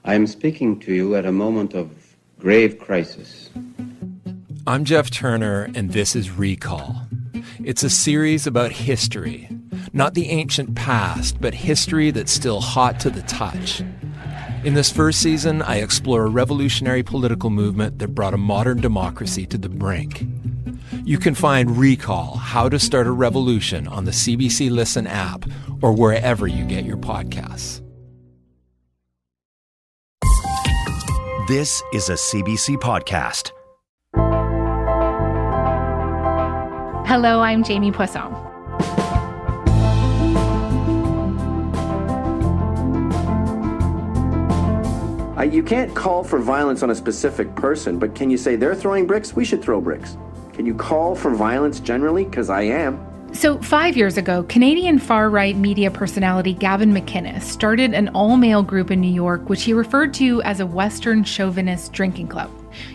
I am speaking to you at a moment of grave crisis. I'm Jeff Turner, and this is Recall. It's a series about history. Not the ancient past, but history that's still hot to the touch. In this first season, I explore a revolutionary political movement that brought a modern democracy to the brink. You can find Recall, How to Start a Revolution on the CBC Listen app or wherever you get your podcasts. This is a CBC podcast. Hello, I'm Jamie Poisson. You can't call for violence on a specific person, but can you say they're throwing bricks? We should throw bricks. Can you call for violence generally? Because I am. So 5 years ago, Canadian far-right media personality Gavin McInnes started an all-male group in New York, which he referred to as a Western chauvinist drinking club.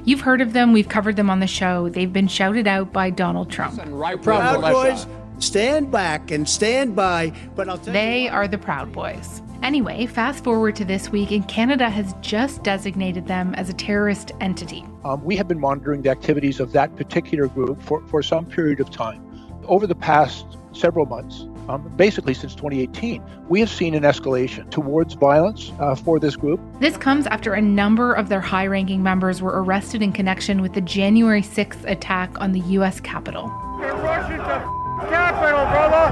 You've heard of them. We've covered them on the show. They've been shouted out by Donald Trump. Proud Boys, stand back and stand by. But I'll tell They are the Proud Boys. Anyway, fast forward to this week, and Canada has just designated them as a terrorist entity. We have been monitoring the activities of that particular group for some period of time. Over the past several months, basically since 2018, we have seen an escalation towards violence for this group. This comes after a number of their high-ranking members were arrested in connection with the January 6th attack on the U.S. Capitol. They're rushing the Capitol, brother!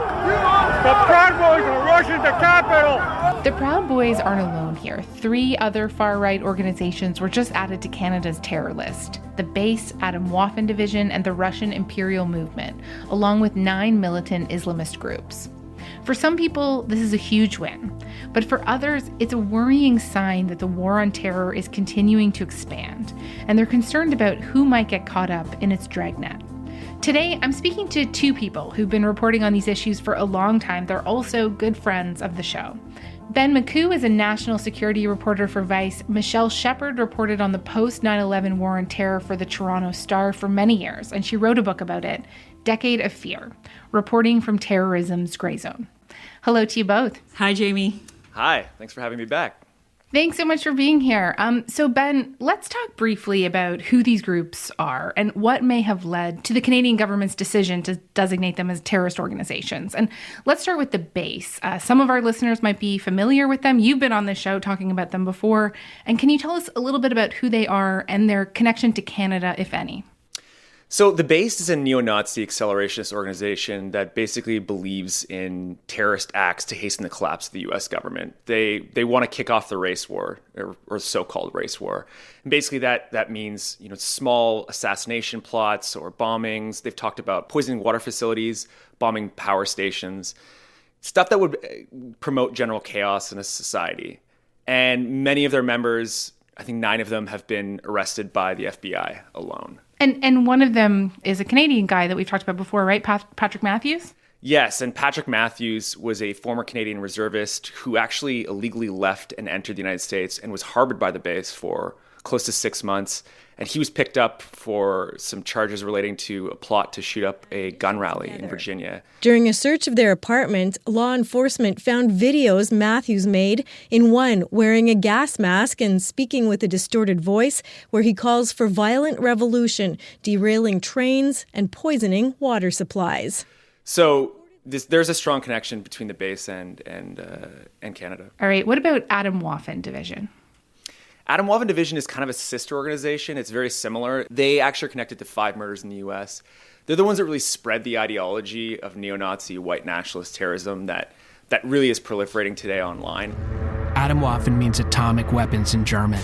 The Proud Boys are rushing the Capitol! The Proud Boys aren't alone here. 3 other far-right organizations were just added to Canada's terror list: the Base, Adam Waffen Division, and the Russian Imperial Movement, along with 9 militant Islamist groups. For some people, this is a huge win, but for others, it's a worrying sign that the war on terror is continuing to expand, and they're concerned about who might get caught up in its dragnet. Today, I'm speaking to 2 people who've been reporting on these issues for a long time. They're also good friends of the show. Ben McCoo is a national security reporter for Vice. Michelle Shepard reported on the post-9/11 war on terror for the Toronto Star for many years, and she wrote a book about it, Decade of Fear, Reporting from Terrorism's Gray Zone. Hello to you both. Hi, Jamie. Hi, thanks for having me back. Thanks so much for being here. So Ben, let's talk briefly about who these groups are and what may have led to the Canadian government's decision to designate them as terrorist organizations. And let's start with the Base. Some of our listeners might be familiar with them. You've been on this show talking about them before. And can you tell us a little bit about who they are and their connection to Canada, if any? So the Base is a neo-Nazi accelerationist organization that basically believes in terrorist acts to hasten the collapse of the U.S. government. They want to kick off the race war, or so-called race war. And basically that means small assassination plots or bombings. They've talked about poisoning water facilities, bombing power stations, stuff that would promote general chaos in a society. And many of their members, I think 9 of them, have been arrested by the FBI alone. And one of them is a Canadian guy that we've talked about before, right? Patrick Matthews? Yes, and Patrick Matthews was a former Canadian reservist who actually illegally left and entered the United States and was harbored by the Base for close to 6 months. And he was picked up for some charges relating to a plot to shoot up a gun rally in Virginia. During a search of their apartment, law enforcement found videos Matthews made, in one wearing a gas mask and speaking with a distorted voice, where he calls for violent revolution, derailing trains and poisoning water supplies. So there's a strong connection between the Base and Canada. All right, what about Adam Waffen Division? Adam Waffen Division is kind of a sister organization. It's very similar. They actually are connected to 5 murders in the U.S. They're the ones that really spread the ideology of neo-Nazi white nationalist terrorism that really is proliferating today online. Adam Waffen means atomic weapons in German.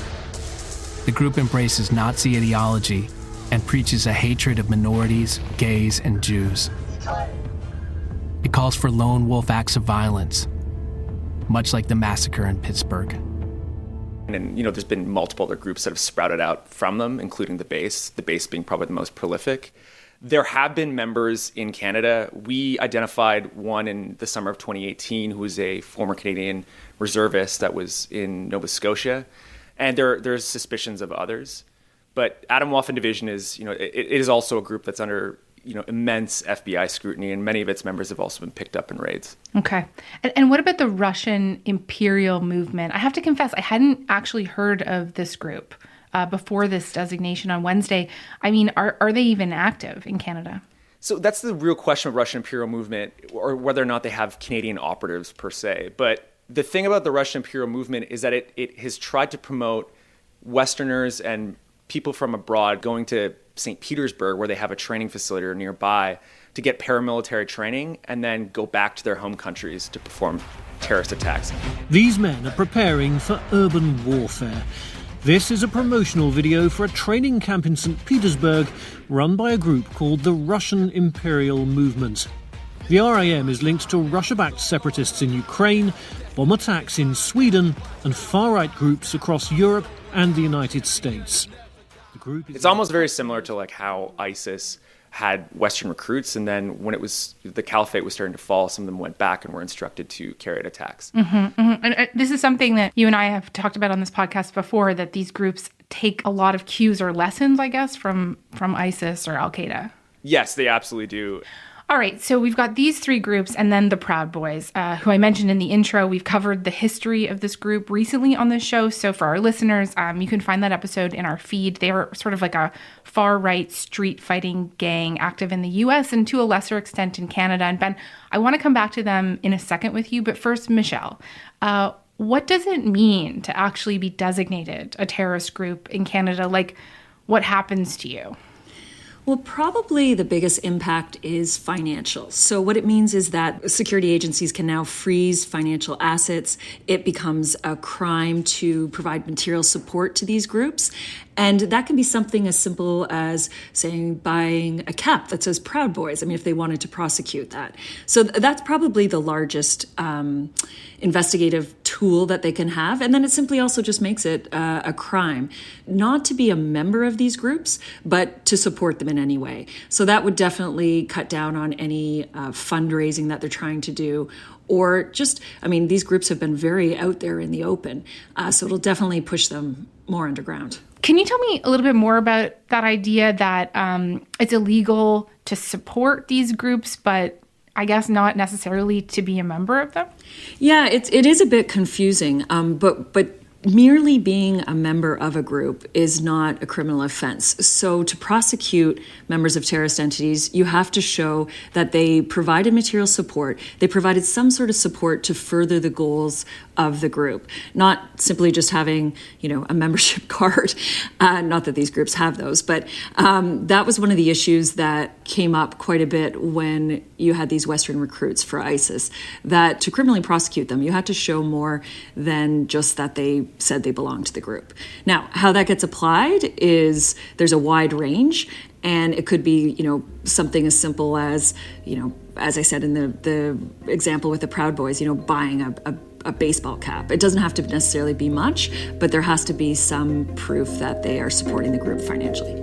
The group embraces Nazi ideology and preaches a hatred of minorities, gays, and Jews. It calls for lone wolf acts of violence, much like the massacre in Pittsburgh. And, there's been multiple other groups that have sprouted out from them, including the Base being probably the most prolific. There have been members in Canada. We identified one in the summer of 2018 who was a former Canadian reservist that was in Nova Scotia. And there's suspicions of others. But Adam Waffen Division is, it is also a group that's under immense FBI scrutiny, and many of its members have also been picked up in raids. Okay. And what about the Russian imperial movement? I have to confess, I hadn't actually heard of this group before this designation on Wednesday. I mean, are they even active in Canada? So that's the real question of Russian imperial movement, or whether or not they have Canadian operatives per se. But the thing about the Russian imperial movement is that it has tried to promote Westerners and people from abroad going to St. Petersburg, where they have a training facility or nearby, to get paramilitary training and then go back to their home countries to perform terrorist attacks. These men are preparing for urban warfare. This is a promotional video for a training camp in St. Petersburg run by a group called the Russian Imperial Movement. The RAM is linked to Russia-backed separatists in Ukraine, bomb attacks in Sweden, and far-right groups across Europe and the United States. It's almost very similar to like how ISIS had Western recruits, and then when the caliphate was starting to fall, some of them went back and were instructed to carry out attacks. Mm-hmm, mm-hmm. And this is something that you and I have talked about on this podcast before, that these groups take a lot of cues or lessons, I guess, from ISIS or Al-Qaeda. Yes, they absolutely do. All right, so we've got these three groups and then the Proud Boys, who I mentioned in the intro. We've covered the history of this group recently on this show. So for our listeners, you can find that episode in our feed. They are sort of like a far-right street fighting gang active in the U.S. and to a lesser extent in Canada. And Ben, I want to come back to them in a second with you. But first, Michelle, what does it mean to actually be designated a terrorist group in Canada? Like, what happens to you? Well, probably the biggest impact is financial. So what it means is that security agencies can now freeze financial assets. It becomes a crime to provide material support to these groups. And that can be something as simple as, saying, buying a cap that says Proud Boys. I mean, if they wanted to prosecute that. So that's probably the largest investigative tool that they can have. And then it simply also just makes it a crime not to be a member of these groups, but to support them in any way. So that would definitely cut down on any fundraising that they're trying to do. Or just, I mean, these groups have been very out there in the open. So it'll definitely push them more underground. Can you tell me a little bit more about that idea that it's illegal to support these groups, but I guess not necessarily to be a member of them? Yeah, it is a bit confusing, but merely being a member of a group is not a criminal offense. So to prosecute members of terrorist entities, you have to show that they provided material support, they provided some sort of support to further the goals of the group, not simply just having, a membership card. Not that these groups have those, but that was one of the issues that came up quite a bit when you had these Western recruits for ISIS, that to criminally prosecute them, you had to show more than just that they said they belonged to the group. Now, how that gets applied is there's a wide range, and it could be, something as simple as, as I said in the example with the Proud Boys, buying a baseball cap. It doesn't have to necessarily be much, but there has to be some proof that they are supporting the group financially.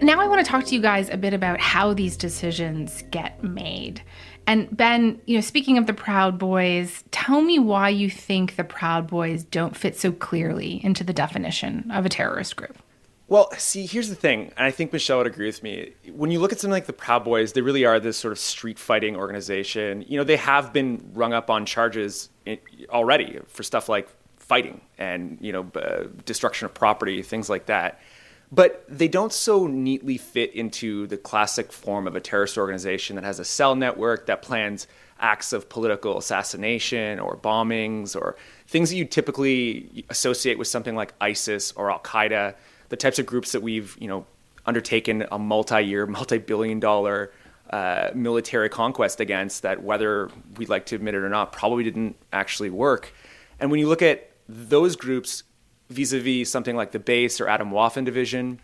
Now I want to talk to you guys a bit about how these decisions get made. And Ben, speaking of the Proud Boys, tell me why you think the Proud Boys don't fit so clearly into the definition of a terrorist group. Well, see, here's the thing, and I think Michelle would agree with me. When you look at something like the Proud Boys, they really are this sort of street fighting organization. They have been rung up on charges already for stuff like fighting and, destruction of property, things like that. But they don't so neatly fit into the classic form of a terrorist organization that has a cell network that plans acts of political assassination or bombings or things that you typically associate with something like ISIS or Al-Qaeda, the types of groups that we've, undertaken a multi-year, multi-billion-dollar military conquest against, that whether we'd like to admit it or not, probably didn't actually work. And when you look at those groups vis-a-vis something like the Base or Adam Waffen Division,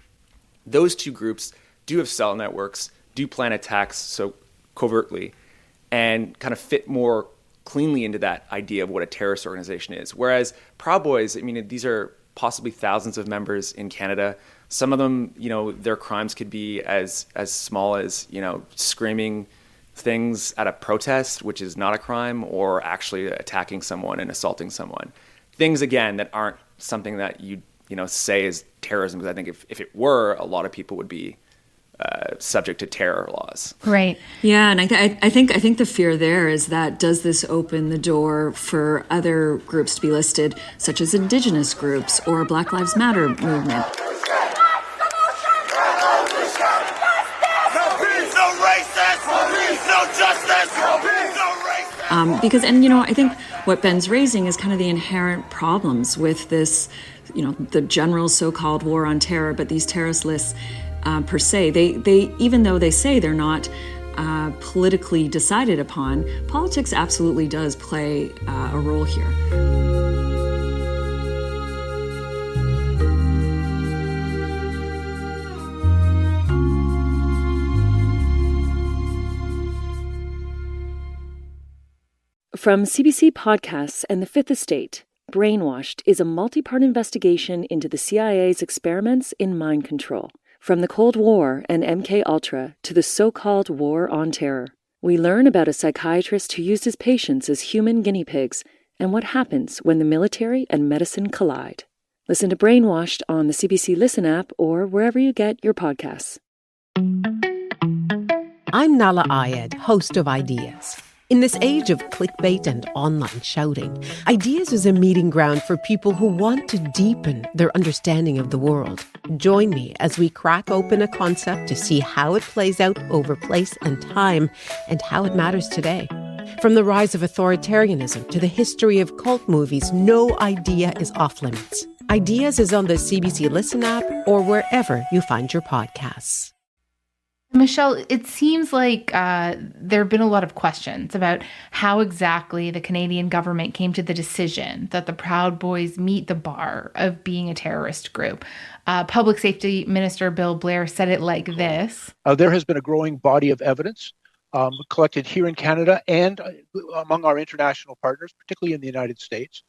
those two groups do have cell networks, do plan attacks so covertly, and kind of fit more cleanly into that idea of what a terrorist organization is. Whereas Proud Boys, these are possibly thousands of members in Canada. Some of them, their crimes could be as small as, screaming things at a protest, which is not a crime, or actually attacking someone and assaulting someone. Things, again, that aren't something that you say is terrorism, because I think if it were, a lot of people would be subject to terror laws. Right. Yeah, and I think the fear there is that does this open the door for other groups to be listed, such as Indigenous groups or Black Lives Matter movement? Because I think what Ben's raising is kind of the inherent problems with this, the general so-called war on terror, but these terrorist lists per se, they even though they say they're not politically decided upon, politics absolutely does play a role here. From CBC Podcasts and The Fifth Estate, Brainwashed is a multi-part investigation into the CIA's experiments in mind control. From the Cold War and MKUltra to the so-called war on terror, we learn about a psychiatrist who used his patients as human guinea pigs and what happens when the military and medicine collide. Listen to Brainwashed on the CBC Listen app or wherever you get your podcasts. I'm Nala Ayed, host of Ideas. In this age of clickbait and online shouting, Ideas is a meeting ground for people who want to deepen their understanding of the world. Join me as we crack open a concept to see how it plays out over place and time and how it matters today. From the rise of authoritarianism to the history of cult movies, no idea is off limits. Ideas is on the CBC Listen app or wherever you find your podcasts. Michelle, it seems like there have been a lot of questions about how exactly the Canadian government came to the decision that the Proud Boys meet the bar of being a terrorist group. Public Safety Minister Bill Blair said it like this. There has been a growing body of evidence collected here in Canada and among our international partners, particularly in the United States,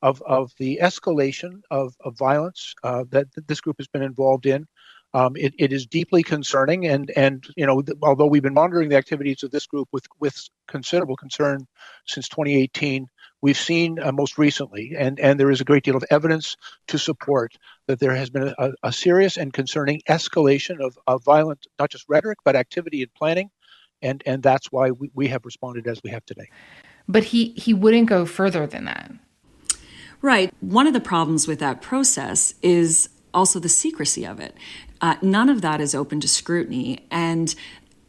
of the escalation of violence that this group has been involved in. It is deeply concerning, and although we've been monitoring the activities of this group with considerable concern since 2018, we've seen most recently, and there is a great deal of evidence to support that there has been a serious and concerning escalation of violent, not just rhetoric, but activity and planning, and that's why we have responded as we have today. But he wouldn't go further than that. Right. One of the problems with that process is also the secrecy of it. None of that is open to scrutiny, and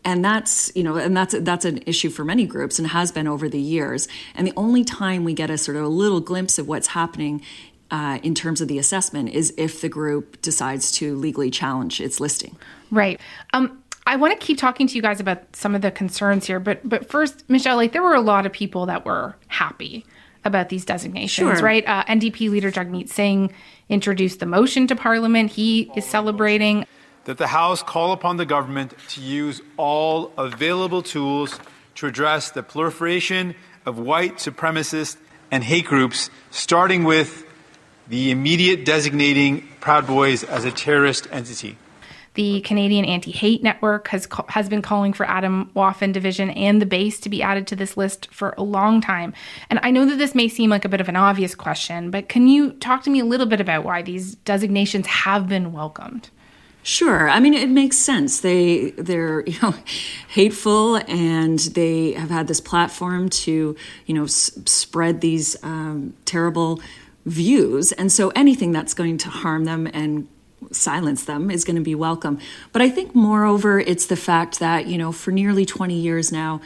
that's an issue for many groups and has been over the years. And the only time we get a sort of a little glimpse of what's happening in terms of the assessment is if the group decides to legally challenge its listing. Right. I want to keep talking to you guys about some of the concerns here, but first, Michelle, there were a lot of people that were happy about these designations, sure. Right? NDP leader Jagmeet Singh introduced the motion to Parliament. He is celebrating that the House call upon the government to use all available tools to address the proliferation of white supremacist and hate groups, starting with the immediate designating Proud Boys as a terrorist entity. The Canadian Anti-Hate Network has been calling for Adam Waffen Division and the base to be added to this list for a long time. And I know that this may seem like a bit of an obvious question, but can you talk to me a little bit about why these designations have been welcomed? Sure. I mean, it makes sense. They're hateful, and they have had this platform to, spread these terrible views. And so anything that's going to harm them and silence them is going to be welcome. But I think, moreover, it's the fact that, for nearly 20 years now,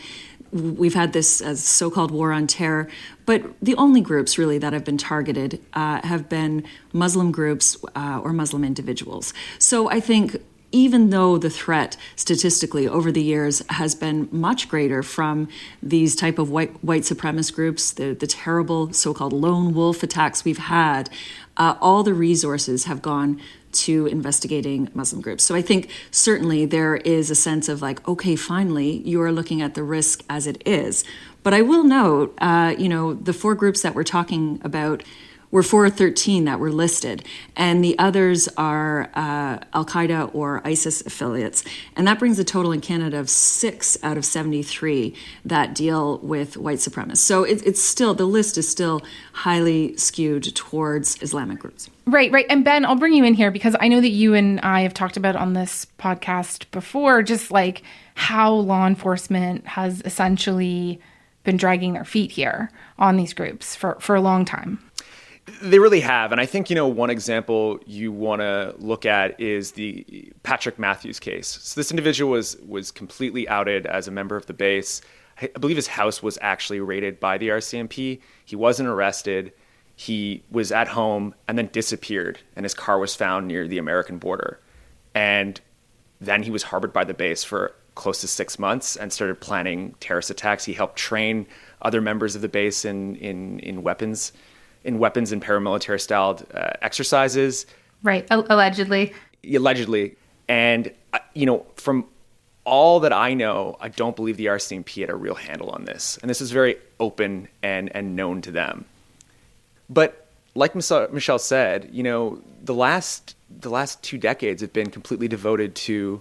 we've had this so-called war on terror, but the only groups really that have been targeted have been Muslim groups or Muslim individuals. So I think even though the threat statistically over the years has been much greater from these type of white supremacist groups, the terrible so-called lone wolf attacks we've had, all the resources have gone to investigating Muslim groups. So I think certainly there is a sense of okay, finally, you are looking at the risk as it is. But I will note, the four groups that we're talking about were 4 or 13 that were listed, and the others are Al-Qaeda or ISIS affiliates. And that brings a total in Canada of 6 out of 73 that deal with white supremacists. So it's still, the list is still highly skewed towards Islamic groups. Right. And Ben, I'll bring you in here because I know that you and I have talked about on this podcast before, just like how law enforcement has essentially been dragging their feet here on these groups for a long time. They really have. And I think, one example you want to look at is the Patrick Matthews case. So this individual was completely outed as a member of the base. I believe his house was actually raided by the RCMP. He wasn't arrested. He was at home and then disappeared, and his car was found near the American border. And then he was harbored by the base for close to 6 months and started planning terrorist attacks. He helped train other members of the base in weapons and paramilitary styled exercises. Right. Allegedly. And, from all that I know, I don't believe the RCMP had a real handle on this. And this is very open and known to them. But like Michelle said, the last 2 decades have been completely devoted to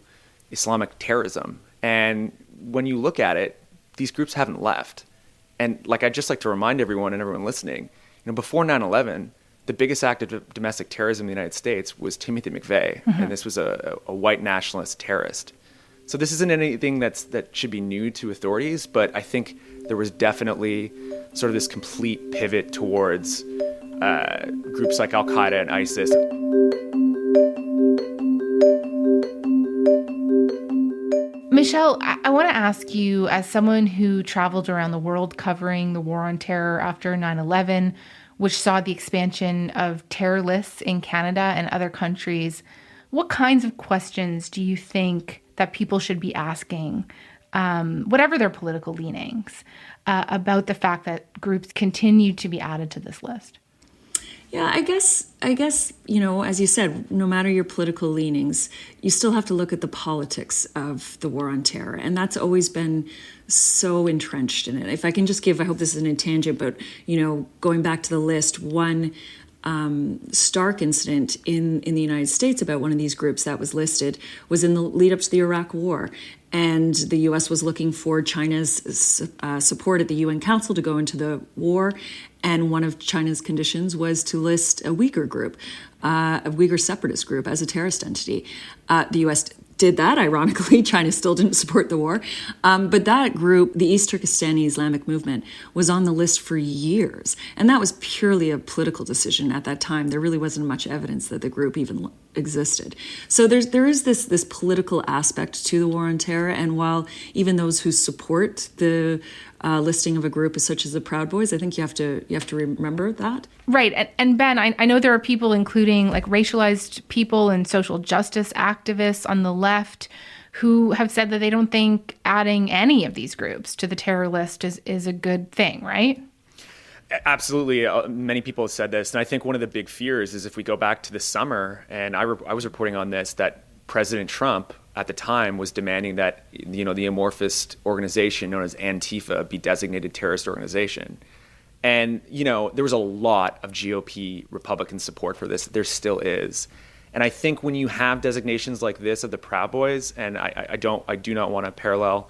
Islamic terrorism. And when you look at it, these groups haven't left. And I'd just like to remind everyone and everyone listening, before 9/11, the biggest act of domestic terrorism in the United States was Timothy McVeigh. Mm-hmm. And this was a white nationalist terrorist. So this isn't anything that should be new to authorities, but I think there was definitely sort of this complete pivot towards groups like Al-Qaeda and ISIS. Michelle, I want to ask you, as someone who traveled around the world covering the war on terror after 9/11, which saw the expansion of terror lists in Canada and other countries, what kinds of questions do you think that people should be asking, whatever their political leanings, about the fact that groups continue to be added to this list? Yeah, I guess, as you said, no matter your political leanings, you still have to look at the politics of the war on terror. And that's always been so entrenched in it. If I can just give, I hope this isn't a tangent, but, going back to the list, one stark incident in the United States about one of these groups that was listed was in the lead up to the Iraq War. And the U.S. was looking for China's support at the UN Council to go into the war. And one of China's conditions was to list a Uyghur group, a Uyghur separatist group, as a terrorist entity. The U.S. did that. Ironically, China still didn't support the war. But that group, the East Turkestani Islamic Movement, was on the list for years. And that was purely a political decision at that time. There really wasn't much evidence that the group even existed. So there is this political aspect to the war on terror. And while even those who support the listing of a group such as the Proud Boys, I think you have to remember that. Right. And Ben, I know there are people, including racialized people and social justice activists on the left, who have said that they don't think adding any of these groups to the terror list is a good thing, right? Absolutely. Many people have said this. And I think one of the big fears is if we go back to the summer, and I was reporting on this, that President Trump at the time was demanding that, the amorphous organization known as Antifa be designated terrorist organization. And, there was a lot of GOP Republican support for this. There still is. And I think when you have designations like this of the Proud Boys, and I do not want to parallel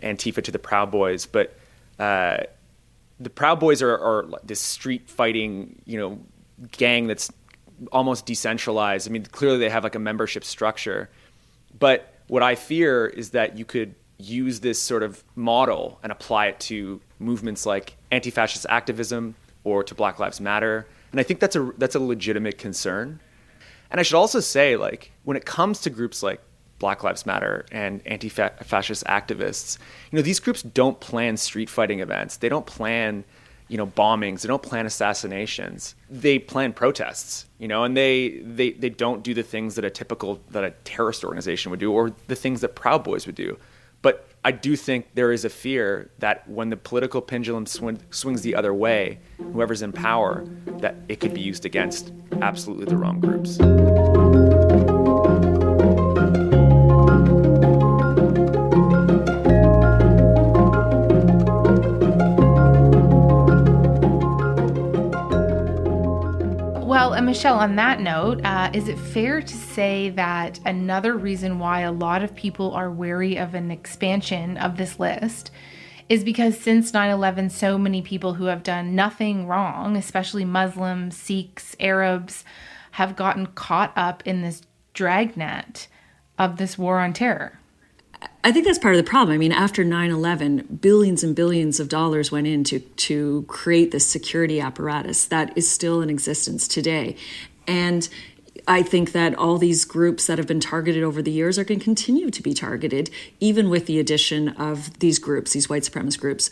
Antifa to the Proud Boys, but the Proud Boys are this street fighting, gang that's almost decentralized. I mean, clearly they have a membership structure. But what I fear is that you could use this sort of model and apply it to movements like anti-fascist activism or to Black Lives Matter. And I think that's a legitimate concern. And I should also say, when it comes to groups like Black Lives Matter and anti-fascist activists, these groups don't plan street fighting events. They don't plan, bombings. They don't plan assassinations. They plan protests, and they don't do the things that a terrorist organization would do, or the things that Proud Boys would do. But I do think there is a fear that when the political pendulum swings the other way, whoever's in power, that it could be used against absolutely the wrong groups. Michelle, on that note, is it fair to say that another reason why a lot of people are wary of an expansion of this list is because since 9/11, so many people who have done nothing wrong, especially Muslims, Sikhs, Arabs, have gotten caught up in this dragnet of this war on terror? I think that's part of the problem. I mean, after 9/11, billions and billions of dollars went in to create this security apparatus that is still in existence today. And I think that all these groups that have been targeted over the years are going to continue to be targeted, even with the addition of these groups, these white supremacist groups,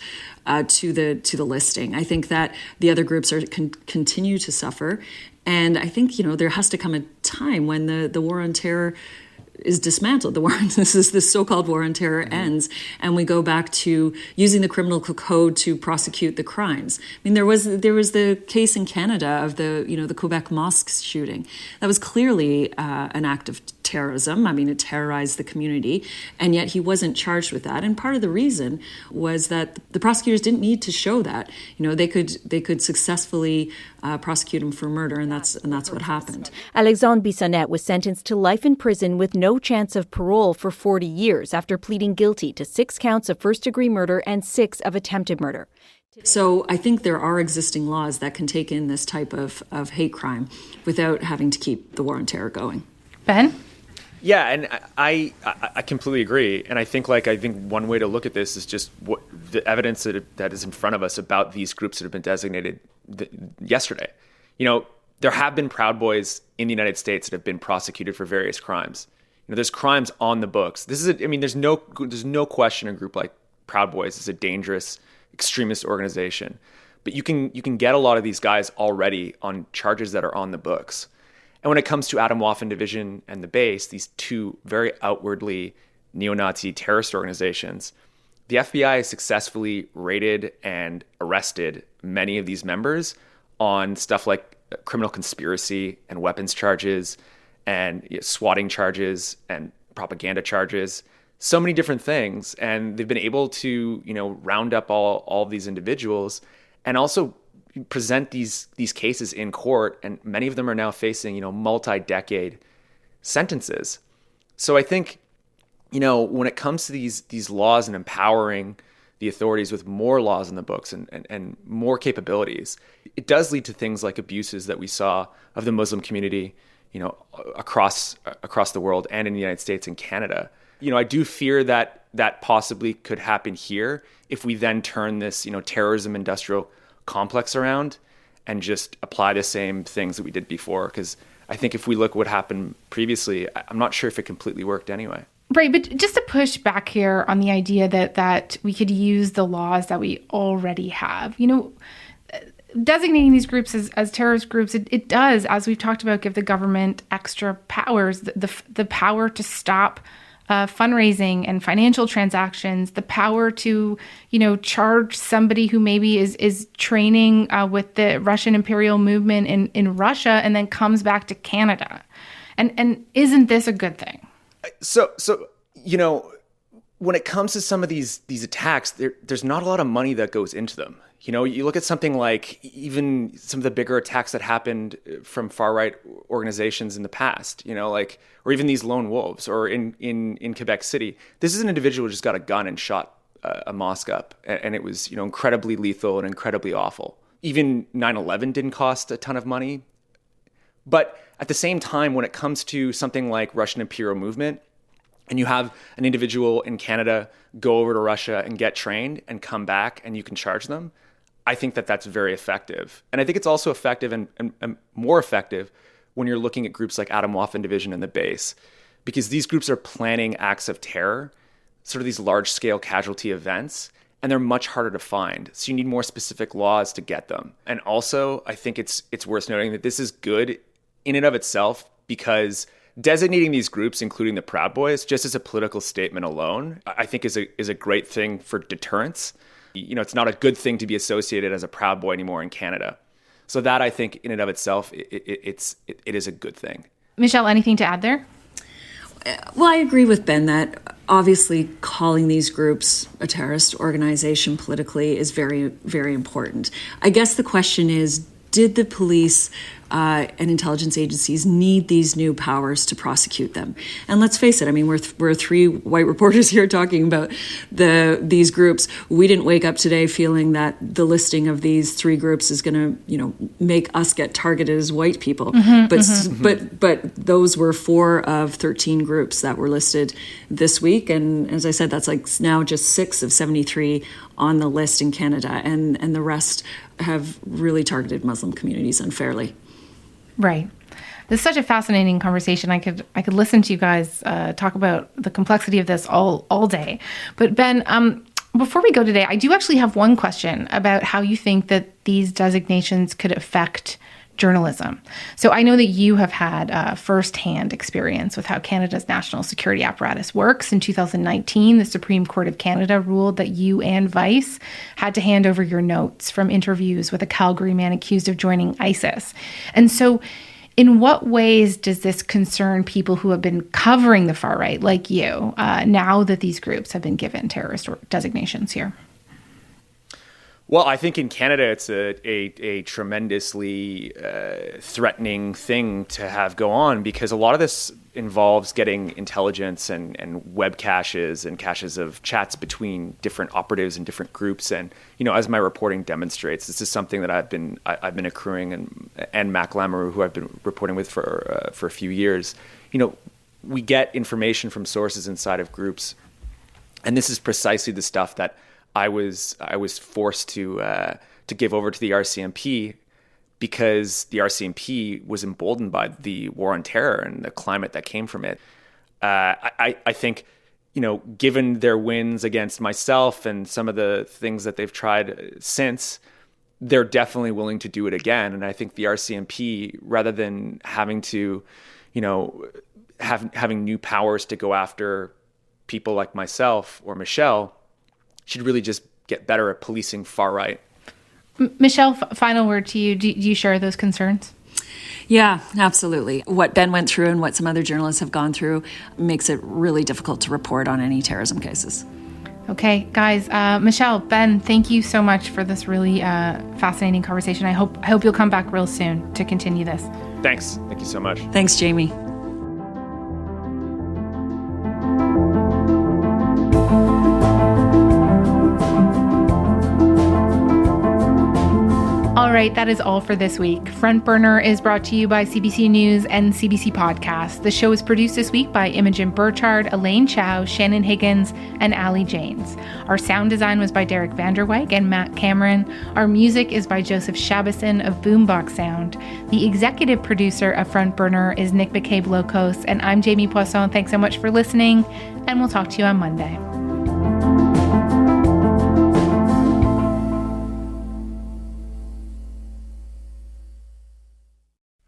to the listing. I think that the other groups are continue to suffer. And I think, there has to come a time when the war on terror is dismantled. This so-called war on terror ends, and we go back to using the criminal code to prosecute the crimes. I mean, there was the case in Canada of the Quebec mosque shooting. That was clearly an act of terrorism. I mean, it terrorized the community, and yet he wasn't charged with that. And part of the reason was that the prosecutors didn't need to show that. They could successfully prosecute him for murder, and that's what happened. Alexandre Bissonnette was sentenced to life in prison with no chance of parole for 40 years after pleading guilty to 6 counts of first-degree murder and 6 of attempted murder. So I think there are existing laws that can take in this type of hate crime without having to keep the war on terror going. Ben? Yeah, and I completely agree. And I think one way to look at this is just what the evidence that is in front of us about these groups that have been designated yesterday. There have been Proud Boys in the United States that have been prosecuted for various crimes. There's crimes on the books. There's no question a group like Proud Boys is a dangerous extremist organization. But you can get a lot of these guys already on charges that are on the books. And when it comes to Atomwaffen Division and the base, these two very outwardly neo-Nazi terrorist organizations, the FBI has successfully raided and arrested many of these members on stuff like criminal conspiracy and weapons charges and swatting charges and propaganda charges, so many different things. And they've been able to, round up all of these individuals and also present these cases in court, and many of them are now facing, multi-decade sentences. So I think, when it comes to these laws and empowering the authorities with more laws in the books and more capabilities, it does lead to things like abuses that we saw of the Muslim community, across the world and in the United States and Canada. I do fear that possibly could happen here if we then turn this, terrorism industrial complex around and just apply the same things that we did before. Because I think if we look what happened previously, I'm not sure if it completely worked anyway. Right, but just to push back here on the idea that we could use the laws that we already have, designating these groups as terrorist groups, it does, as we've talked about, give the government extra powers, the power to stop fundraising and financial transactions, the power to, charge somebody who maybe is training with the Russian imperial movement in Russia and then comes back to Canada. And isn't this a good thing? So when it comes to some of these attacks, there's not a lot of money that goes into them. You look at something like even some of the bigger attacks that happened from far-right organizations in the past, or even these lone wolves, or in Quebec City. This is an individual who just got a gun and shot a mosque up, and it was, incredibly lethal and incredibly awful. Even 9/11 didn't cost a ton of money. But at the same time, when it comes to something like Russian imperial movement, and you have an individual in Canada go over to Russia and get trained and come back and you can charge them, I think that's very effective. And I think it's also effective and more effective when you're looking at groups like Atomwaffen Division and the base, because these groups are planning acts of terror, sort of these large-scale casualty events, and they're much harder to find. So you need more specific laws to get them. And also, I think it's worth noting that this is good in and of itself, because designating these groups, including the Proud Boys, just as a political statement alone, I think is a great thing for deterrence. It's not a good thing to be associated as a Proud Boy anymore in Canada. So that, I think, in and of itself, it is a good thing. Michelle, anything to add there? Well, I agree with Ben that obviously calling these groups a terrorist organization politically is very, very important. I guess the question is, did the police and intelligence agencies need these new powers to prosecute them. And let's face it, I mean, we're three white reporters here talking about these groups. We didn't wake up today feeling that the listing of these three groups is going to, make us get targeted as white people. But those were 4 of 13 groups that were listed this week. And as I said, that's like now just 6 of 73 on the list in Canada. And the rest have really targeted Muslim communities unfairly. Right. This is such a fascinating conversation. I could listen to you guys talk about the complexity of this all day. But Ben, before we go today, I do actually have one question about how you think that these designations could affect journalism. So I know that you have had firsthand experience with how Canada's national security apparatus works. In 2019, the Supreme Court of Canada ruled that you and Vice had to hand over your notes from interviews with a Calgary man accused of joining ISIS. And so in what ways does this concern people who have been covering the far right, like you, now that these groups have been given terrorist designations here? Well, I think in Canada, it's a tremendously threatening thing to have go on, because a lot of this involves getting intelligence and web caches and caches of chats between different operatives and different groups. And, as my reporting demonstrates, this is something that I've been accruing, and Mac Lamoureux, who I've been reporting with for a few years. We get information from sources inside of groups, and this is precisely the stuff that I was forced to give over to the RCMP, because the RCMP was emboldened by the war on terror and the climate that came from it. I think, given their wins against myself and some of the things that they've tried since, they're definitely willing to do it again. And I think the RCMP, rather than having to, having new powers to go after people like myself or Michelle, should really just get better at policing far right. Michelle, final word to you. Do you share those concerns? Yeah, absolutely. What Ben went through and what some other journalists have gone through makes it really difficult to report on any terrorism cases. Okay, guys. Michelle, Ben, thank you so much for this really fascinating conversation. I hope you'll come back real soon to continue this. Thanks. Thank you so much. Thanks, Jamie. All right, that is all for this week. Front Burner is brought to you by CBC News and CBC Podcasts. The show is produced this week by Imogen Burchard, Elaine Chow, Shannon Higgins, and Ali Janes. Our sound design was by Derek Vanderwyk and Matt Cameron. Our music is by Joseph Shabison of Boombox Sound. The executive producer of Front Burner is Nick McCabe-Locos, and I'm Jamie Poisson. Thanks so much for listening, and we'll talk to you on Monday.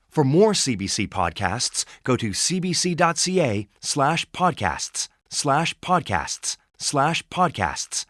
For more CBC podcasts, go to cbc.ca/podcasts/podcasts/podcasts/podcasts/podcasts.